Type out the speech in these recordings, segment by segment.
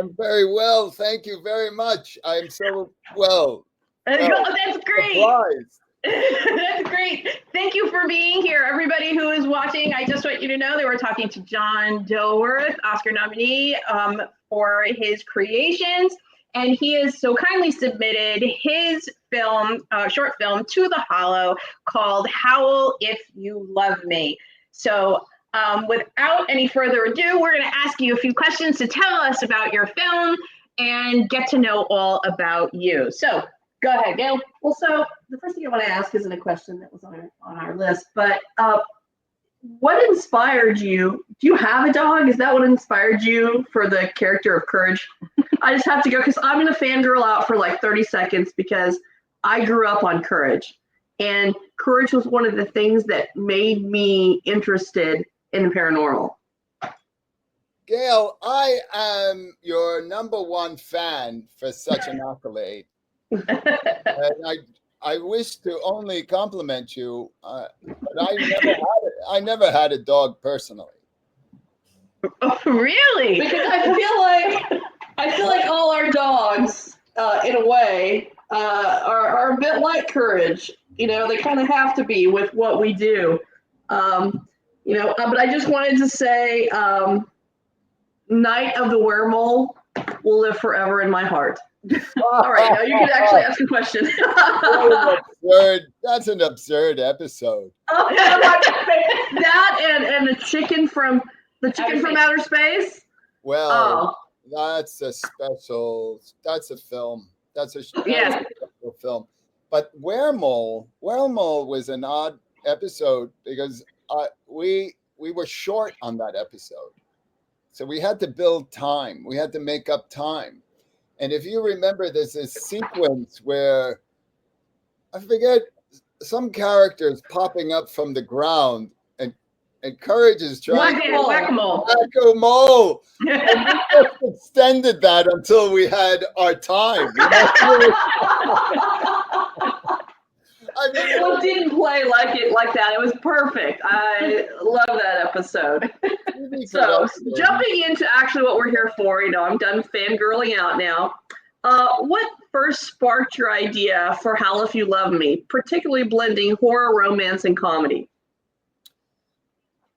I'm very well. Thank you very much. I'm so well. That's great. Surprised. That's great. Thank you for being here, everybody who is watching. I just want you to know that we're talking to John Dilworth, Oscar nominee, for his creations. And he has so kindly submitted his film, short film, to the Hollow called Howl, If You Love Me. So without any further ado, we're going to ask you a few questions to tell us about your film and get to know all about you. So go ahead, Gail. Well, so the first thing I want to ask isn't a question that was on our list, but what inspired you? Do you have a dog? Is that what inspired you for the character of Courage? I just have to go because I'm going to fangirl out for like 30 seconds because I grew up on Courage. And Courage was one of the things that made me interested in the paranormal. Gail, I am your number 1 fan for such an accolade. And I wish to only compliment you, but I never had a dog personally. Oh, really? Because I feel like all our dogs, in a way, are a bit like Courage. You know, they kind of have to be with what we do. But I just wanted to say, Night of the Weremole will live forever in my heart. All right, now you can actually ask a question. That's an absurd episode. Oh, that and the chicken from outer space. Well, that's a film. That's a special film. But Weremole was an odd episode because we were short on that episode. So we had to build time. We had to make up time. And if you remember, there's this sequence where, I forget, some characters popping up from the ground and Courage is trying to whack-a-mole. And we just extended that until we had our time. It didn't play like that. It was perfect. I love that episode. So jumping into actually what we're here for, I'm done fangirling out now. What first sparked your idea for Howl If You Love Me, particularly blending horror, romance, and comedy?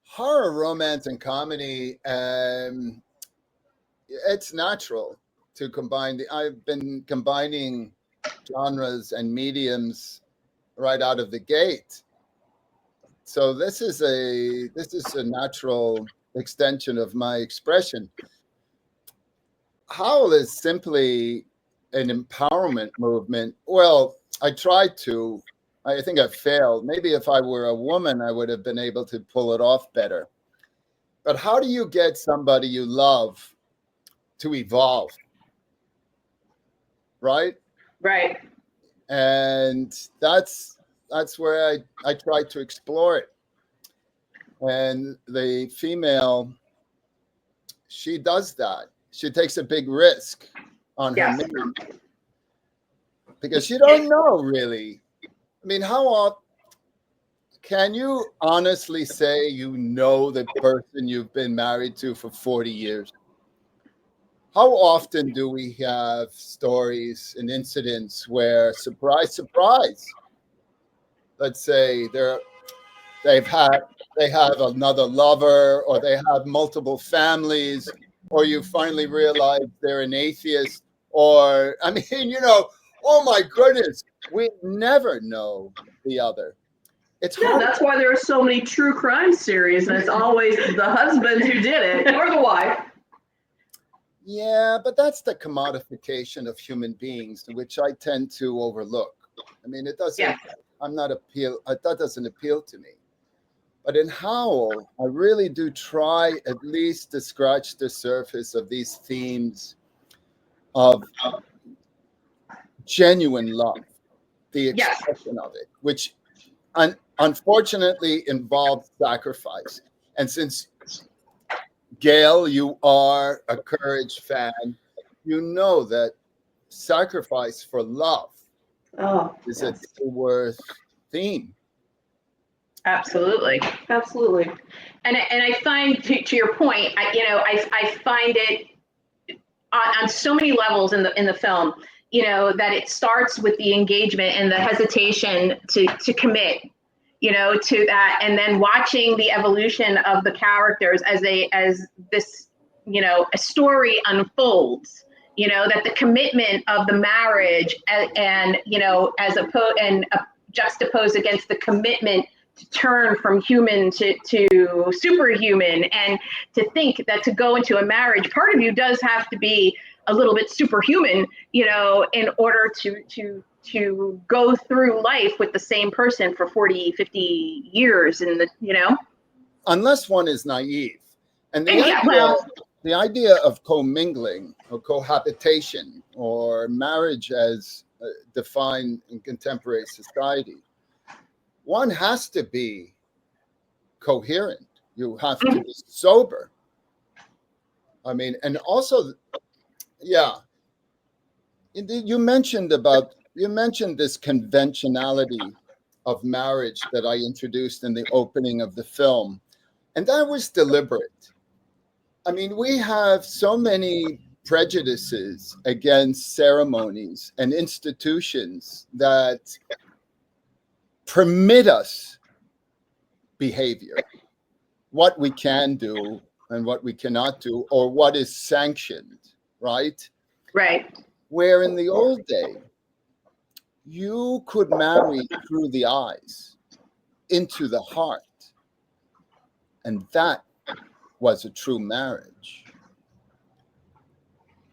Horror, romance, and comedy, it's natural to combine. I've been combining genres and mediums right out of the gate. So this is a natural extension of my expression. Howl is simply an empowerment movement. Well, I tried to. I think I failed. Maybe if I were a woman, I would have been able to pull it off better. But how do you get somebody you love to evolve? Right? Right. And that's where I tried to explore it. And the female, she does that. She takes a big risk on her mate because you don't know really. I mean, how often can you honestly say you know the person you've been married to for 40 years? How often do we have stories and incidents where, surprise, surprise, let's say they have another lover, or they have multiple families, or you finally realize they're an atheist, or, I mean, oh my goodness, we never know the other. It's hard. That's why there are so many true crime series, and it's always the husband who did it, or the wife. Yeah, but that's the commodification of human beings, which I tend to overlook. I mean, it doesn't. Yeah. That doesn't appeal to me. But in Howl, I really do try at least to scratch the surface of these themes of genuine love, the expression of it, which unfortunately involves sacrifice. And since, Gail, you are a Courage fan, you know that sacrifice for love is a Dilworth theme. Absolutely. Absolutely. And I find, to your point, I find it on so many levels in the film, you know, that it starts with the engagement and the hesitation to commit, you know, to that, and then watching the evolution of the characters as this, you know, a story unfolds, you know, that the commitment of the marriage and you know, juxtaposed against the commitment to turn from human to superhuman, and to think that to go into a marriage, part of you does have to be a little bit superhuman, you know, in order to go through life with the same person for 40, 50 years, and you know, unless one is naive. And the idea of commingling or cohabitation or marriage as defined in contemporary society, one has to be coherent. You have to be sober. I mean, and also, yeah, you mentioned this conventionality of marriage that I introduced in the opening of the film, and that was deliberate. I mean, we have so many prejudices against ceremonies and institutions that permit us behavior, what we can do and what we cannot do, or what is sanctioned, right? Right. Where in the old day, you could marry through the eyes, into the heart, and that was a true marriage.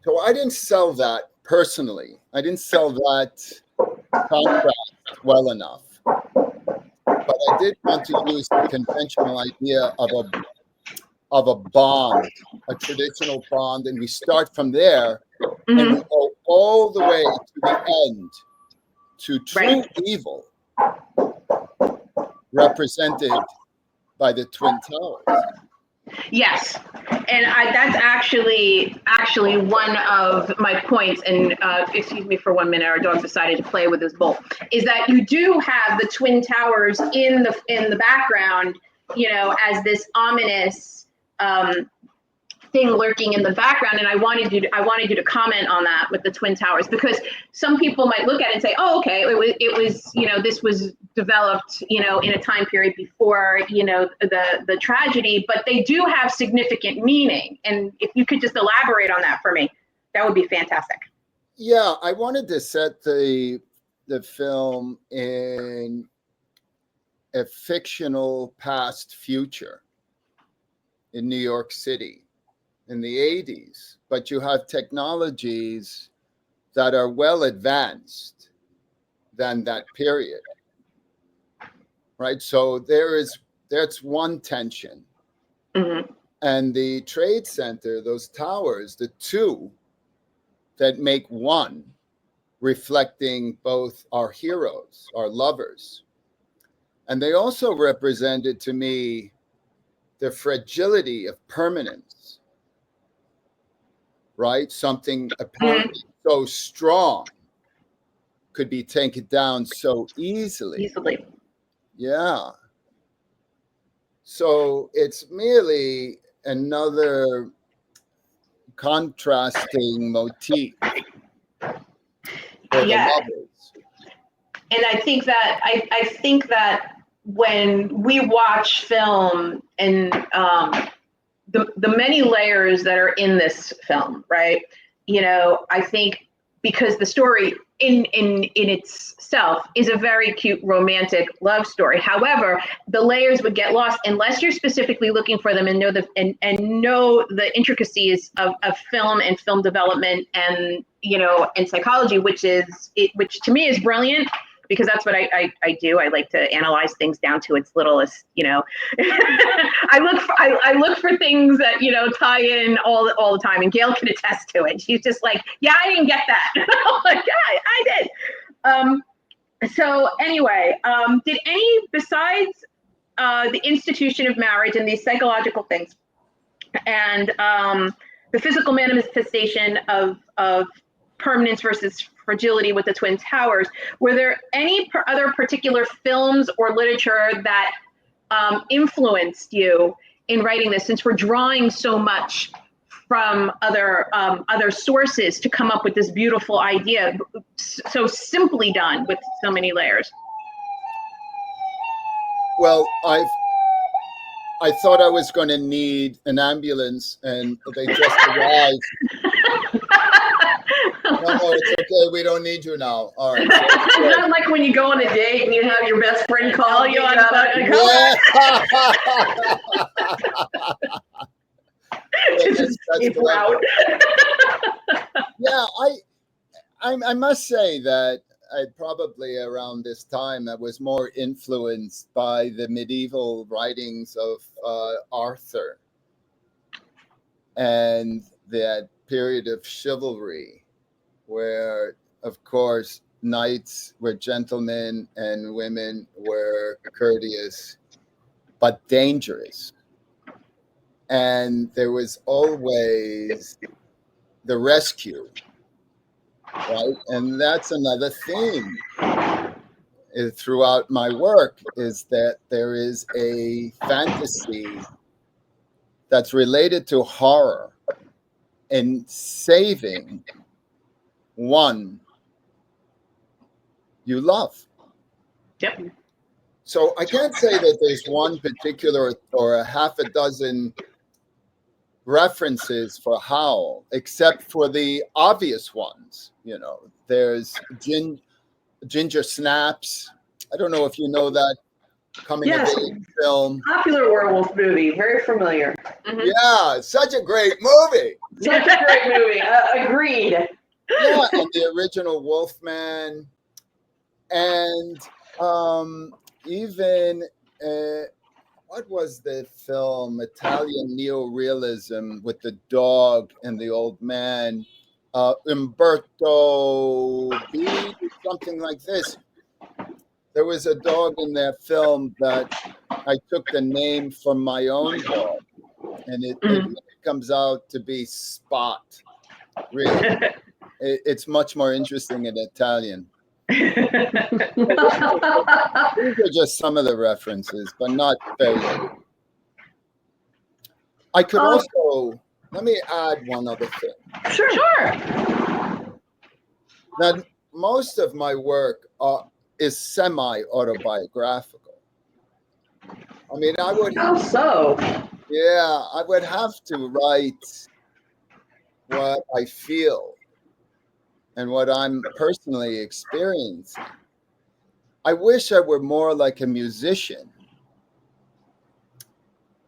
So I didn't sell that personally. I didn't sell that contract well enough. But I did want to use the conventional idea of a bond, a traditional bond, and we start from there, and we go all the way to the end, to true evil, represented by the Twin Towers. Yes, and that's actually one of my points. And excuse me for 1 minute, our dog decided to play with his bowl. Is that you do have the Twin Towers in the background, you know, as this ominous thing lurking in the background. And I wanted you to comment on that with the Twin Towers, because some people might look at it and say, oh, okay, it was, you know, this was developed, you know, in a time period before, you know, the tragedy, but they do have significant meaning. And if you could just elaborate on that for me, that would be fantastic. Yeah, I wanted to set the film in a fictional past future in New York City in the 80s, but you have technologies that are well advanced than that period, right? So that's one tension. And the Trade Center, those towers, the two that make one, reflecting both our heroes, our lovers. And they also represented to me the fragility of permanence, right? Something apparently so strong could be taken down so easily. Yeah. So it's merely another contrasting motif for the lovers. And I think that when we watch film and the many layers that are in this film, right? You know, I think because the story in itself is a very cute romantic love story. However, the layers would get lost unless you're specifically looking for them and know the intricacies of film and film development and, you know, and psychology, which to me is brilliant. Because that's what I do. I like to analyze things down to its littlest, you know. I look for things that, you know, tie in all the time. And Gail can attest to it. She's just like, yeah, I didn't get that. I'm like, yeah, I did. So anyway, did any, besides the institution of marriage and these psychological things and the physical manifestation of permanence versus fragility with the Twin Towers, were there any other particular films or literature that influenced you in writing this, since we're drawing so much from other sources to come up with this beautiful idea, so simply done with so many layers? Well, I thought I was going to need an ambulance, and they just arrived. No, it's okay. We don't need you now. All right. It's not like when you go on a date and you have your best friend call you on phone. That's proud. Yeah, I must say that I probably around this time I was more influenced by the medieval writings of Arthur and that period of chivalry, where, of course, knights were gentlemen and women were courteous but dangerous. And there was always the rescue, right? And that's another theme throughout my work, is that there is a fantasy that's related to horror and saving one you love. Yep. So I can't say that there's one particular or a half a dozen references for Howl, except for the obvious ones. You know, there's Ginger Snaps. I don't know if you know that coming of age film. Popular werewolf movie, very familiar. Mm-hmm. Yeah, such a great movie. Such a great movie. Agreed. Yeah, and the original Wolfman, and even what was the film? Italian neorealism with the dog and the old man, Umberto B, something like this. There was a dog in that film that I took the name from my own dog, and it comes out to be Spot. Really, it's much more interesting in Italian. These are just some of the references, but not very many. I could also, let me add one other thing. Sure. Now, most of my work is semi-autobiographical. I mean, I would... How so? Yeah, I would have to write what I feel and what I'm personally experiencing. I wish I were more like a musician,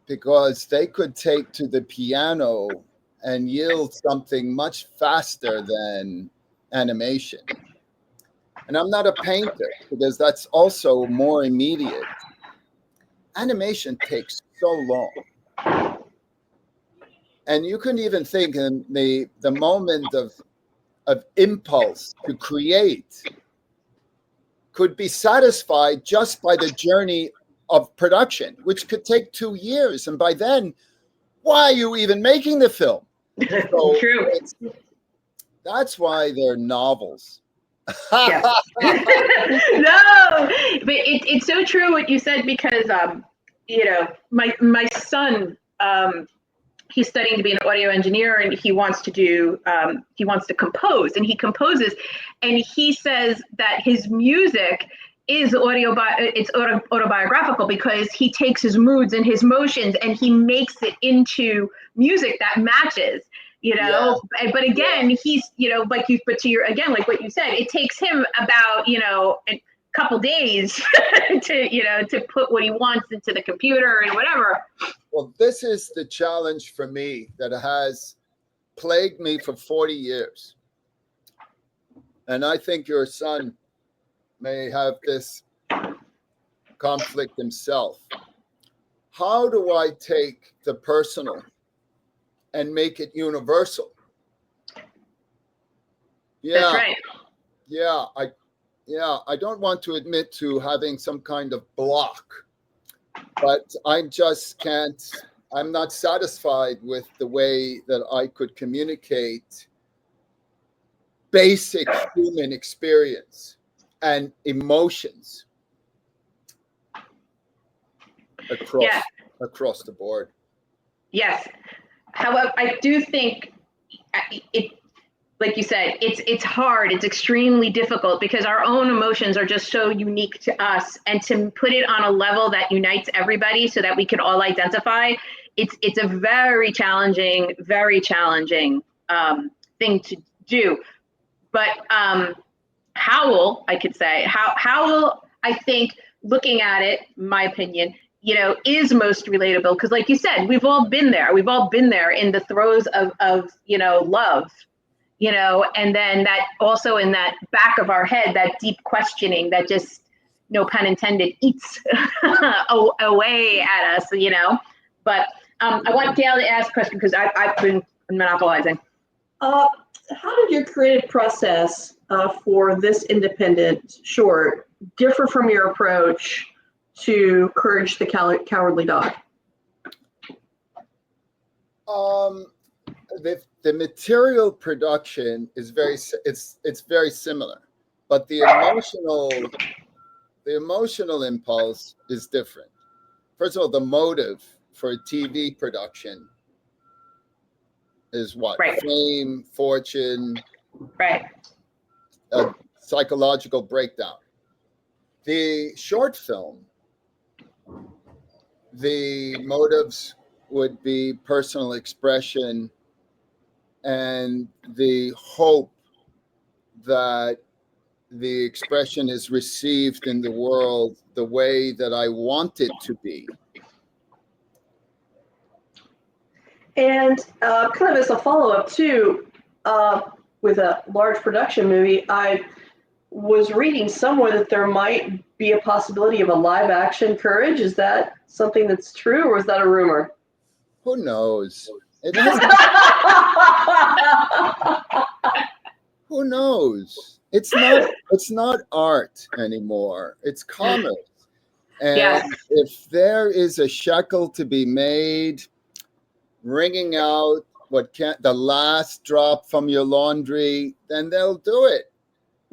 because they could take to the piano and yield something much faster than animation. And I'm not a painter, because that's also more immediate. Animation takes so long. And you can even think in the moment of impulse to create could be satisfied just by the journey of production, which could take 2 years. And by then, why are you even making the film? So True. That's why they're novels. Yeah. No, but it's so true what you said, because you know, my son, he's studying to be an audio engineer, and he wants to compose, and he composes, and he says that his music is autobiographical, because he takes his moods and his motions and he makes it into music that matches, you know. Yeah. But again, he's, you know, like like what you said, it takes him about, you know, a couple days to put what he wants into the computer and whatever. Well, this is the challenge for me that has plagued me for 40 years. And I think your son may have this conflict himself. How do I take the personal and make it universal? Yeah. That's right. Yeah, I don't want to admit to having some kind of block, but I just can't, I'm not satisfied with the way that I could communicate basic human experience and emotions across the board. Yes. However, I do think it, like you said, it's hard. It's extremely difficult because our own emotions are just so unique to us, and to put it on a level that unites everybody so that we can all identify. It's a very challenging thing to do. But Howl, I could say, Howl, I think, looking at it, my opinion, is most relatable because, like you said, we've all been there. We've all been there in the throes of love, and then that also in that back of our head, that deep questioning that just, no pun intended, eats away at us, But I want Gail to ask a question because I've been monopolizing. How did your creative process for this independent short differ from your approach to Courage the Cowardly Dog? The material production is it's very similar, but the emotional impulse is different. First of all, the motive for a TV production is what? Right. Fame, fortune, Right. a psychological breakdown. The short film, the motives would be personal expression and the hope that the expression is received in the world the way that I want it to be. And kind of as a follow-up too, with a large production movie, I was reading somewhere that there might be a possibility of a live action Courage. Is that something that's true, or is that a rumor? Who knows? Who knows? It's not art anymore. It's commerce. And Yes. if there is a shekel to be made, wringing out the last drop from your laundry, then they'll do it.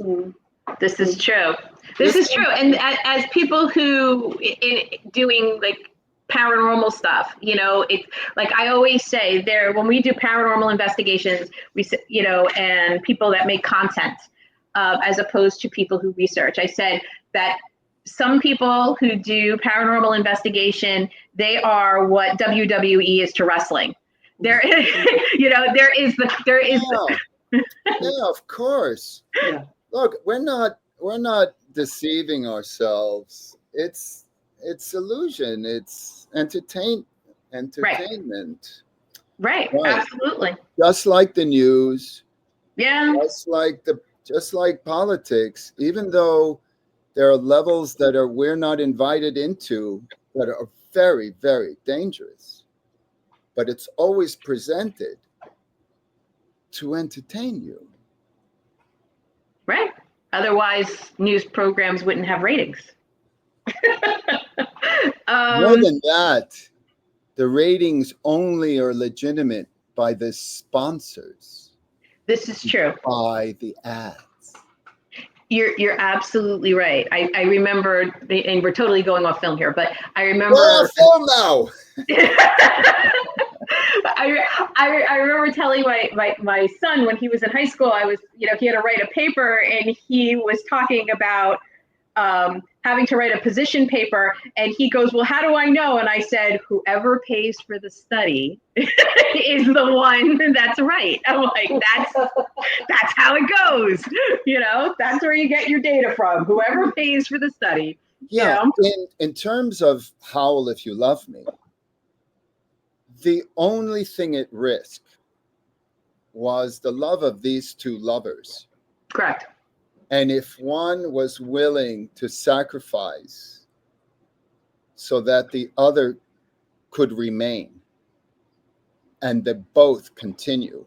Mm. This is true. This is true. And as people who doing like paranormal stuff, it's like I always say, when we do paranormal investigations, we, and people that make content, as opposed to people who research, I said that some people who do paranormal investigation, they are what WWE is to wrestling. There is, there is. Yeah, of course. Yeah. Look, we're not deceiving ourselves. It's illusion. It's entertainment. Right. Absolutely. Just like the news. Yeah. Just like politics. Even though there are levels that we're not invited into that are very, very dangerous, but it's always presented to entertain you. Right. Otherwise, news programs wouldn't have ratings. More than that, the ratings only are legitimate by the sponsors. This is true. By the ads. You're absolutely right. I remember, and we're totally going off film here, but I remember. We're off film now. I remember telling my son when he was in high school, he had to write a paper, and he was talking about having to write a position paper, and he goes, "Well, how do I know?" And I said, "Whoever pays for the study is the one that's right." I'm like, that's how it goes. That's where you get your data from. Whoever pays for the study. Yeah. In terms of Howl, If You Love Me, the only thing at risk was the love of these two lovers. Correct. And if one was willing to sacrifice so that the other could remain, and they both continue.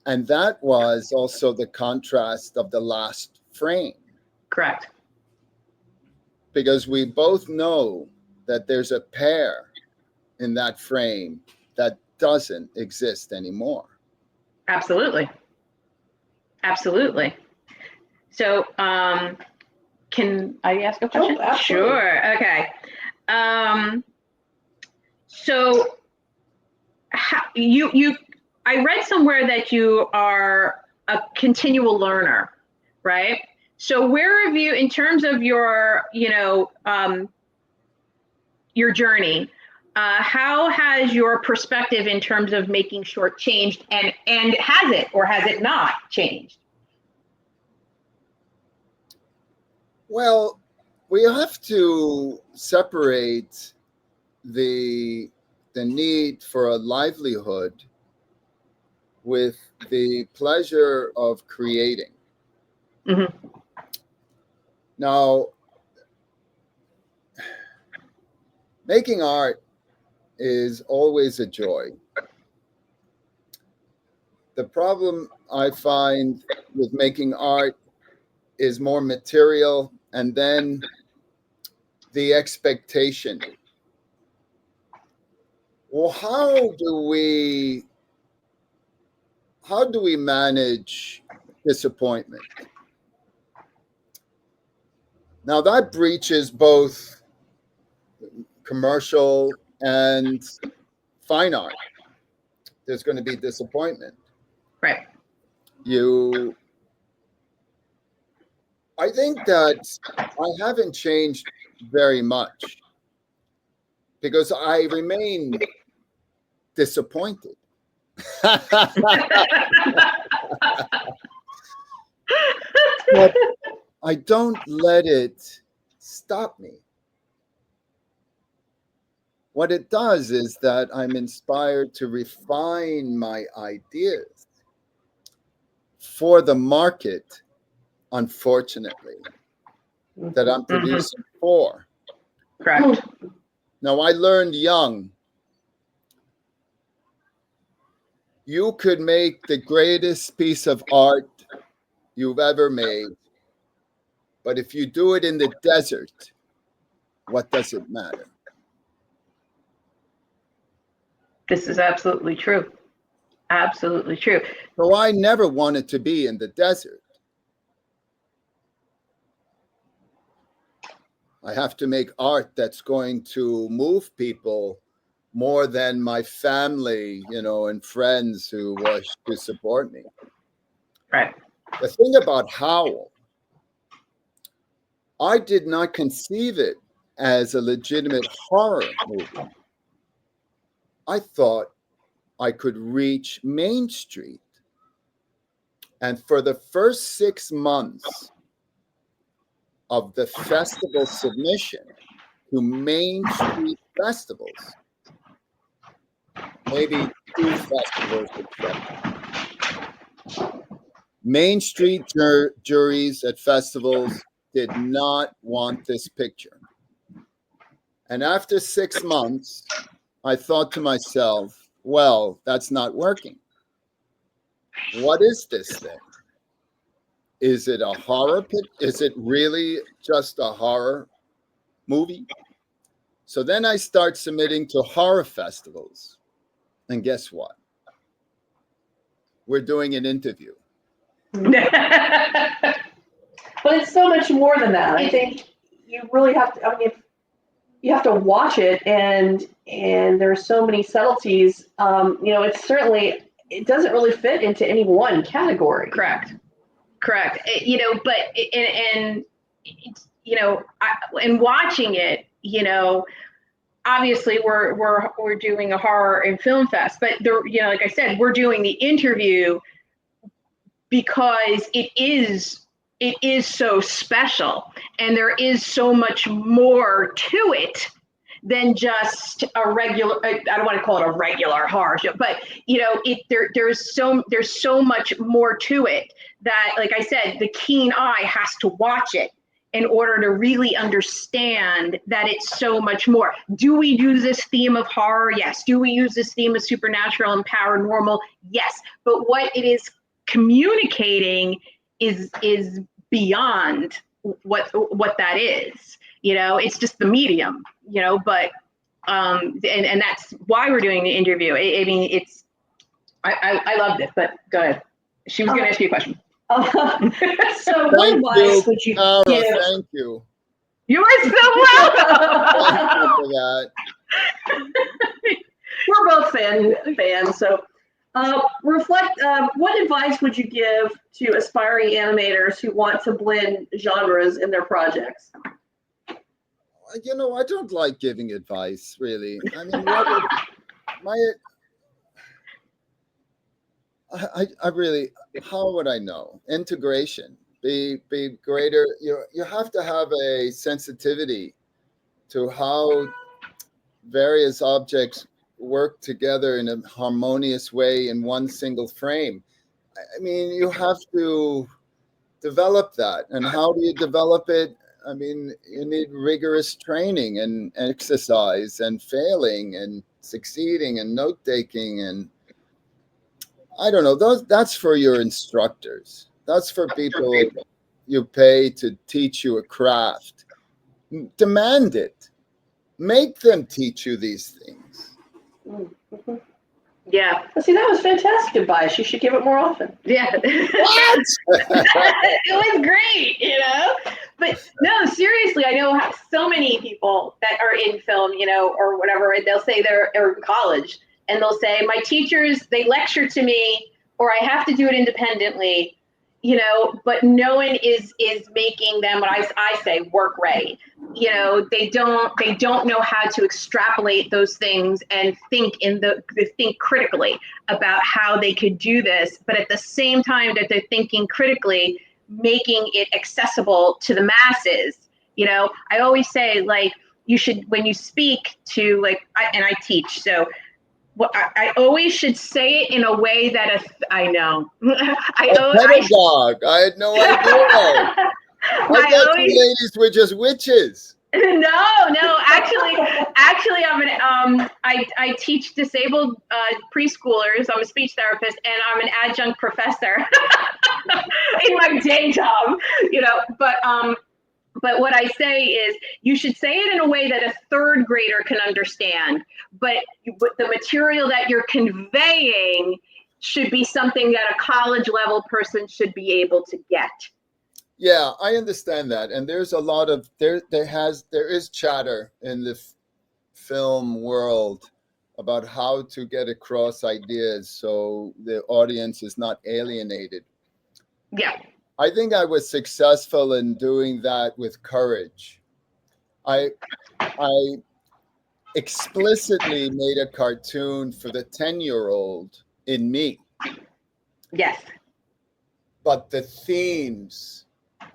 And that was also the contrast of the last frame. Correct. Because we both know that there's a pair in that frame that doesn't exist anymore. Absolutely. So, can I ask a question? Oh, sure. Okay. So I read somewhere that you are a continual learner, right? So where have you, in terms of your, your journey, how has your perspective in terms of making short changed, and has it or has it not changed? Well, we have to separate the need for a livelihood with the pleasure of creating. Mm-hmm. Now, making art is always a joy. The problem I find with making art is more material, and then the expectation. Well, how do we manage disappointment? Now that breaches both commercial and fine art. There's going to be disappointment. Right. I think that I haven't changed very much because I remain disappointed. But I don't let it stop me. What it does is that I'm inspired to refine my ideas for the market, unfortunately, that I'm producing for. Correct. Now, I learned young, you could make the greatest piece of art you've ever made, but if you do it in the desert, what does it matter? This is absolutely true. Absolutely true. So I never wanted to be in the desert. I have to make art that's going to move people more than my family, and friends who wish to support me. Right. The thing about Howl, I did not conceive it as a legitimate horror movie. I thought I could reach Main Street. And for the first 6 months of the festival submission to Main Street festivals, maybe 2 festivals accepted. Main Street juries at festivals did not want this picture. And after 6 months, I thought to myself, well, that's not working. What is this thing? Is it a horror picture? Is it really just a horror movie? So then I start submitting to horror festivals. And guess what? We're doing an interview. But it's so much more than that. I think you really have to, you have to watch it, and there are so many subtleties. It's certainly, it doesn't really fit into any one category. Correct. But and watching it, obviously we're doing a horror and film fest, but like I said, we're doing the interview because it is so special, and there is so much more to it than just a regular, I don't want to call it a regular horror show, but there's so much more to it that, like I said, the keen eye has to watch it in order to really understand that it's so much more. Do we use this theme of horror? Yes. Do we use this theme of supernatural and paranormal? Yes. But what it is communicating is beyond what that is. It's just the medium, but and that's why we're doing the interview. I mean, I loved it, but go ahead. She was going to ask you a question. So what advice would you Cara, give? Thank you. You are so welcome. Thank you for that. we're both fans. So, reflect. What advice would you give to aspiring animators who want to blend genres in their projects? You know, I don't like giving advice, really. I mean, I really, how would I know? Integration, be greater. You have to have a sensitivity to how various objects work together in a harmonious way in one single frame. I mean, you have to develop that. And how do you develop it? I mean, you need rigorous training and exercise and failing and succeeding and note taking. And I don't know, that's for your instructors. That's for people you pay to teach you a craft. Demand it. Make them teach you these things. Mm-hmm. Yeah. Well, see, that was fantastic advice. You should give it more often. Yeah. What? It was great, you know? But no, seriously, I know so many people that are in film, you know, or whatever, and they'll say they're in college and they'll say, my teachers, they lecture to me, or I have to do it independently, you know, but no one is making them what I say work right. You know, they don't know how to extrapolate those things and think critically about how they could do this, but at the same time that they're thinking critically, making it accessible to the masses. You know, I always say, like, you should, when you speak to, like, I teach, so what I always should say it in a way that I know. Pedagogue. I had no idea. I thought you ladies were just witches. No, actually, I teach disabled preschoolers. I'm a speech therapist, and I'm an adjunct professor in my day job, you know. But what I say is, you should say it in a way that a third grader can understand. But the material that you're conveying should be something that a college level person should be able to get. Yeah, I understand that, and there's a lot of there is chatter in the film world about how to get across ideas so the audience is not alienated. Yeah, I think I was successful in doing that with Courage. I explicitly made a cartoon for the 10-year-old in me. Yes. But the themes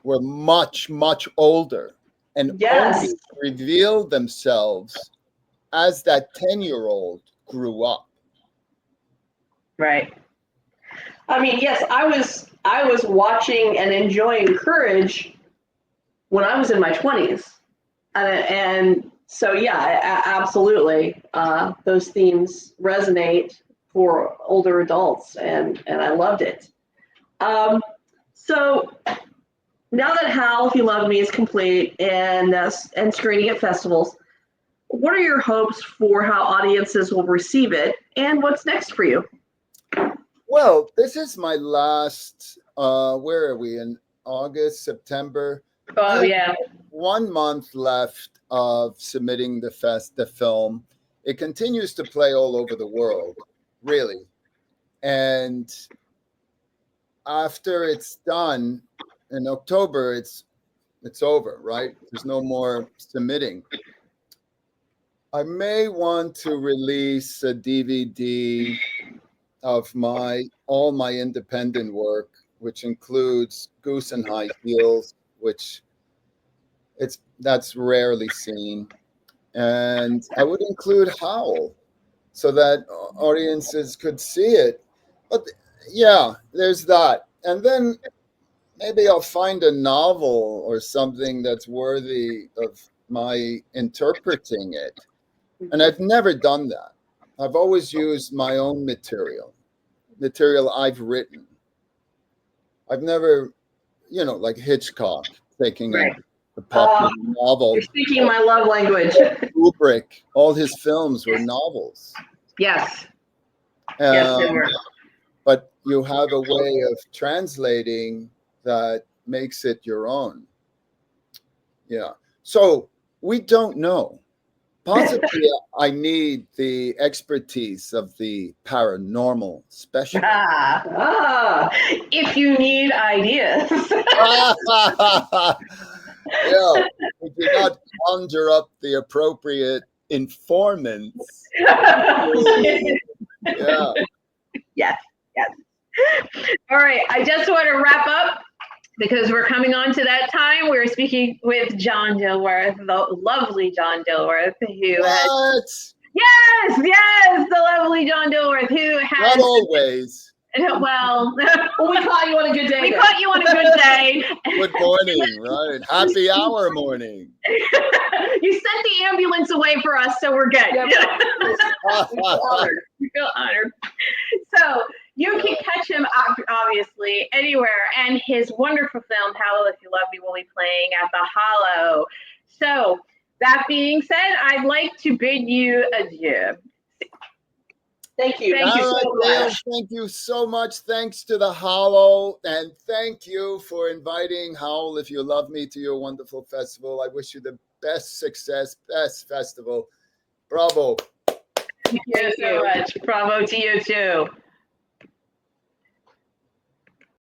were much, much older and Yes. only revealed themselves as that 10-year-old grew up. Right. I mean, yes, I was watching and enjoying Courage when I was in my 20s. And so, yeah, absolutely. Those themes resonate for older adults, and I loved it. So now that Howl, If You Love Me is complete and screening at festivals, what are your hopes for how audiences will receive it, and what's next for you? Well, this is my last, where are we, in August, September? Oh, yeah. 1 month left of submitting the film. It continues to play all over the world, really. And after it's done in October, it's over, right? There's no more submitting. I may want to release a DVD of all my independent work, which includes Goose and High Heels, which that's rarely seen. And I would include Howl so that audiences could see it. But yeah, there's that. And then maybe I'll find a novel or something that's worthy of my interpreting it. And I've never done that. I've always used my own material I've written. I've never, like Hitchcock taking Right. a popular novel. You're speaking my love language. Kubrick, all his films were novels. Yes. Yes, they were. But you have a way of translating that makes it your own. Yeah. So we don't know. Possibly, I need the expertise of the paranormal specialist. If you need ideas. Yeah, we do not conjure up the appropriate informants. Yeah. Yes. All right. I just want to wrap up because we're coming on to that time. We're speaking with John Dilworth, the lovely John Dilworth, who has. What? Yes, the lovely John Dilworth, who has. Not always. Well, we caught you on a good day. We caught you on a good day. Good morning, right? Happy hour morning. You sent the ambulance away for us, so we're good. Yeah, We feel honored. So you can catch him obviously anywhere, and his wonderful film Howl, If You Love Me will be playing at the Hollow. So that being said, I'd like to bid you adieu. Thank you. Thank you so much. Thank you so much. Thanks to the Howl, and thank you for inviting Howl, If You Love Me, to your wonderful festival. I wish you the best success, best festival. Bravo. Thank you so much. Bravo to you too.